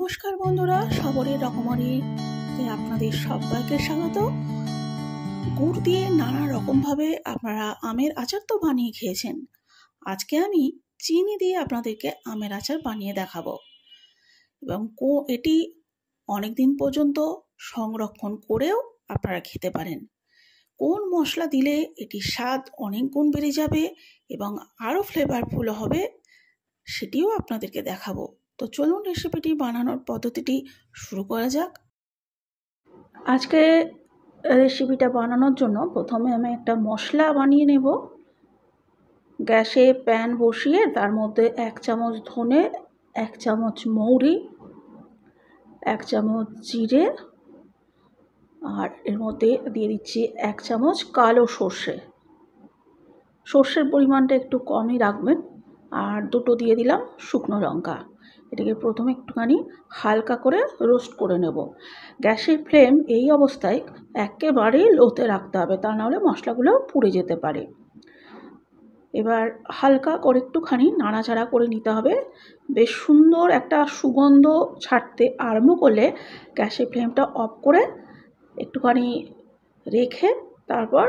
নমস্কার বন্ধুরা, সবরের রকমারিতে আপনাদের সবাইকে স্বাগত। গুড় দিয়ে নানা রকমভাবে আপনারা আমের আচার তো বানিয়ে খেয়েছেন। আজকে আমি চিনি দিয়ে আপনাদেরকে আমের আচার বানিয়ে দেখাবো এবং এটি অনেক দিন পর্যন্ত সংরক্ষণ করেও আপনারা খেতে পারেন। কোন মশলা দিলে এটির স্বাদ অনেক গুণ বেড়ে যাবে এবং আরও ফ্লেভারফুল হবে সেটিও আপনাদেরকে দেখাবো। তো চলুন রেসিপিটি বানানোর পদ্ধতিটি শুরু করা যাক। আজকে রেসিপিটা বানানোর জন্য প্রথমে আমি একটা মশলা বানিয়ে নেব। গ্যাসে প্যান বসিয়ে তার মধ্যে 1 চামচ ধনে, 1 চামচ মৌরি, 1 চামচ জিরে আর এর মধ্যে দিয়ে দিচ্ছি 1 চামচ কালো সর্ষে। সর্ষের পরিমাণটা একটু কমই রাখবেন। আর দুটো দিয়ে দিলাম শুকনো লঙ্কা। এটাকে প্রথমে একটুখানি হালকা করে রোস্ট করে নেব। গ্যাসের ফ্লেম এই অবস্থায় একেবারেই লোতে রাখতে হবে, তা নাহলে মশলাগুলো পুড়ে যেতে পারে। এবার হালকা করে একটুখানি নাড়াচাড়া করে নিতে হবে। বেশ সুন্দর একটা সুগন্ধ ছাড়তে আরম্ভ করলে গ্যাসের ফ্লেমটা অফ করে একটুখানি রেখে তারপর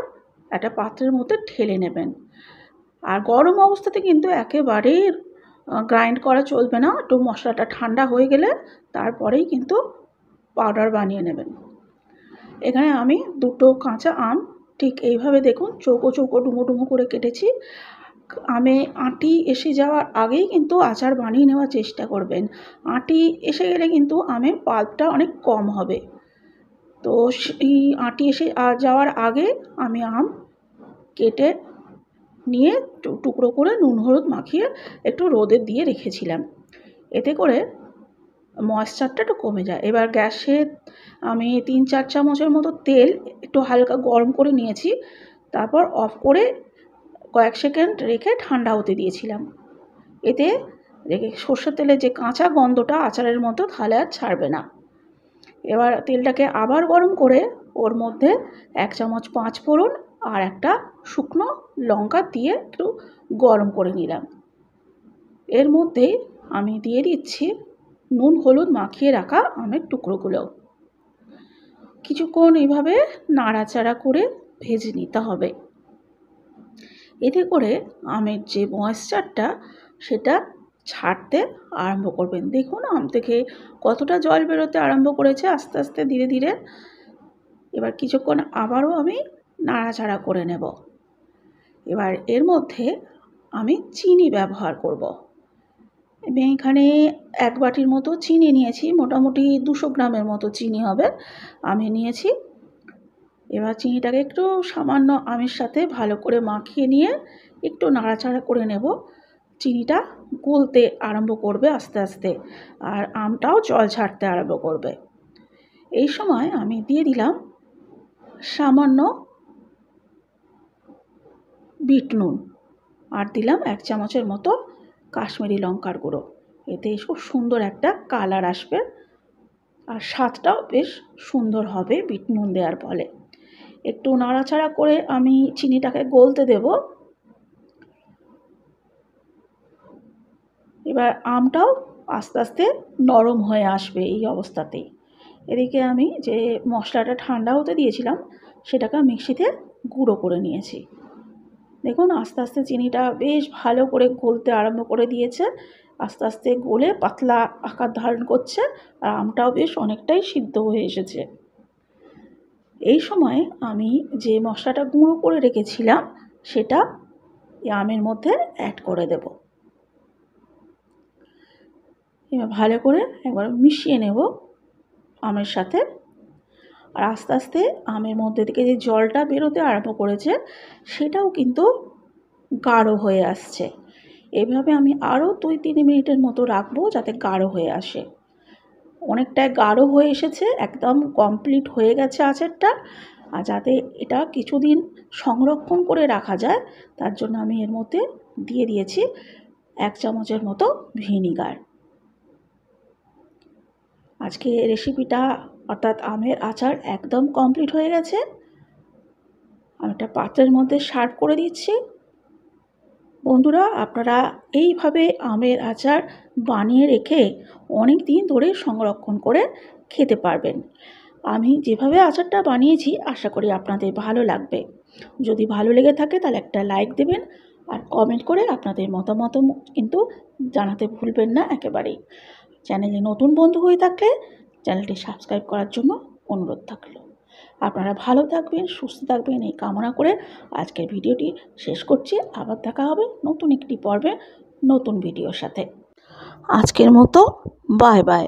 একটা পাত্রের মধ্যে ঢেলে নেবেন। আর গরম অবস্থাতে কিন্তু একেবারেই গ্রাইন্ড করা চলবে না। একটু মশলাটা ঠান্ডা হয়ে গেলে তারপরেই কিন্তু পাউডার বানিয়ে নেবেন। এখানে আমি দুটো কাঁচা আম ঠিক এইভাবে দেখুন চৌকো চৌকো ডুমো ডুমো করে কেটেছি। আমে আঁটি এসে যাওয়ার আগেই কিন্তু আচার বানিয়ে নেওয়ার চেষ্টা করবেন। আঁটি এসে গেলে কিন্তু আমের পাল্পটা অনেক কম হবে। তো সেই আঁটি এসে যাওয়ার আগে আমি আম কেটে নিয়ে টুকরো করে নুন হলুদ মাখিয়ে একটু রোদে দিয়ে রেখেছিলাম। এতে করে ময়েশ্চারটা একটু কমে যায়। এবার গ্যাসে আমি 3-4 চামচের মতো তেল একটু হালকা গরম করে নিয়েছি। তারপর অফ করে কয়েক সেকেন্ড রেখে ঠান্ডা হতে দিয়েছিলাম। এতে সর্ষের তেলের যে কাঁচা গন্ধটা আচারের মতো তাহলে আর ছাড়বে না। এবার তেলটাকে আবার গরম করে ওর মধ্যে 1 চামচ 5 ফোড়ন আর একটা শুকনো লঙ্কা দিয়ে একটু গরম করে নিলাম। এর মধ্যে আমি দিয়ে দিচ্ছি নুন হলুদ মাখিয়ে রাখা আমের টুকরোগুলো। কিছুক্ষণ এইভাবে নাড়াচাড়া করে ভেজে নিতে হবে। এতে করে আমের যে ময়েশ্চারটা সেটা ছাড়তে আরম্ভ করবেন। দেখুন আম থেকে কতটা জল বেরোতে আরম্ভ করেছে আস্তে আস্তে ধীরে ধীরে। এবার কিছুক্ষণ আবারও আমি নাড়াচাড়া করে নেব। এবার এর মধ্যে আমি চিনি ব্যবহার করব। আমি এখানে 1 বাটির মতো চিনি নিয়েছি, মোটামুটি 200 গ্রামের মতো চিনি হবে আমি নিয়েছি। এবার চিনিটাকে একটু সামান্য আমের সাথে ভালো করে মাখিয়ে নিয়ে একটু নাড়াচাড়া করে নেব। চিনিটা গলতে আরম্ভ করবে আস্তে আস্তে আর আমটাও জল ছাড়তে আরম্ভ করবে। এই সময় আমি দিয়ে দিলাম সামান্য বিট নুন আর দিলাম 1 চামচের মতো কাশ্মীরি লঙ্কার গুঁড়ো। এতে খুব সুন্দর একটা কালার আসবে আর স্বাদটাও বেশ সুন্দর হবে বিট নুন দেওয়ার ফলে। একটু নাড়াচাড়া করে আমি চিনিটাকে গলতে দেব। এবার আমটাও আস্তে আস্তে নরম হয়ে আসবে এই অবস্থাতেই। এদিকে আমি যে মশলাটা ঠান্ডা হতে দিয়েছিলাম সেটাকে মিক্সিতে গুঁড়ো করে নিয়েছি। দেখুন আস্তে আস্তে চিনিটা বেশ ভালো করে গলতে আরম্ভ করে দিয়েছে। আস্তে আস্তে গলে পাতলা আকার ধারণ করছে আর আমটাও বেশ অনেকটাই সিদ্ধ হয়ে এসেছে। এই সময় আমি যে মশলাটা গুঁড়ো করে রেখেছিলাম সেটা আমের মধ্যে অ্যাড করে দেব। এবার ভালো করে একবার মিশিয়ে নেব আমের সাথে। আর আস্তে আস্তে আমের মধ্যে থেকে যে জলটা বেরোতে আরম্ভ করেছে সেটাও কিন্তু গাঢ় হয়ে আসছে। এভাবে আমি আরও 2-3 মিনিটের মতো রাখবো যাতে গাঢ় হয়ে আসে। অনেকটাই গাঢ় হয়ে এসেছে, একদম কমপ্লিট হয়ে গেছে আচারটা। আর যাতে এটা কিছুদিন সংরক্ষণ করে রাখা যায় তার জন্য আমি এর মধ্যে দিয়ে দিয়েছি 1 চামচের মতো ভিনিগার। আজকে রেসিপিটা অর্থাৎ আমের আচার একদম কমপ্লিট হয়ে গেছে। আমি একটা পাত্রের মধ্যে সার্ভ করে দিচ্ছি। বন্ধুরা, আপনারা এইভাবে আমের আচার বানিয়ে রেখে অনেক দিন ধরে সংরক্ষণ করে খেতে পারবেন। আমি যেভাবে আচারটা বানিয়েছি আশা করি আপনাদের ভালো লাগবে। যদি ভালো লেগে থাকে তাহলে একটা লাইক দেবেন আর কমেন্ট করে আপনাদের মতামত কিন্তু জানাতে ভুলবেন না একেবারেই। চ্যানেলে নতুন বন্ধু হয়ে থাকলে চ্যানেলটি সাবস্ক্রাইব করার জন্য অনুরোধ থাকলো। আপনারা ভালো থাকবেন, সুস্থ থাকবেন এই কামনা করে আজকের ভিডিওটি শেষ করছি। আবার দেখা হবে নতুন একটি পর্বে নতুন ভিডিওর সাথে। আজকের মতো বাই বাই।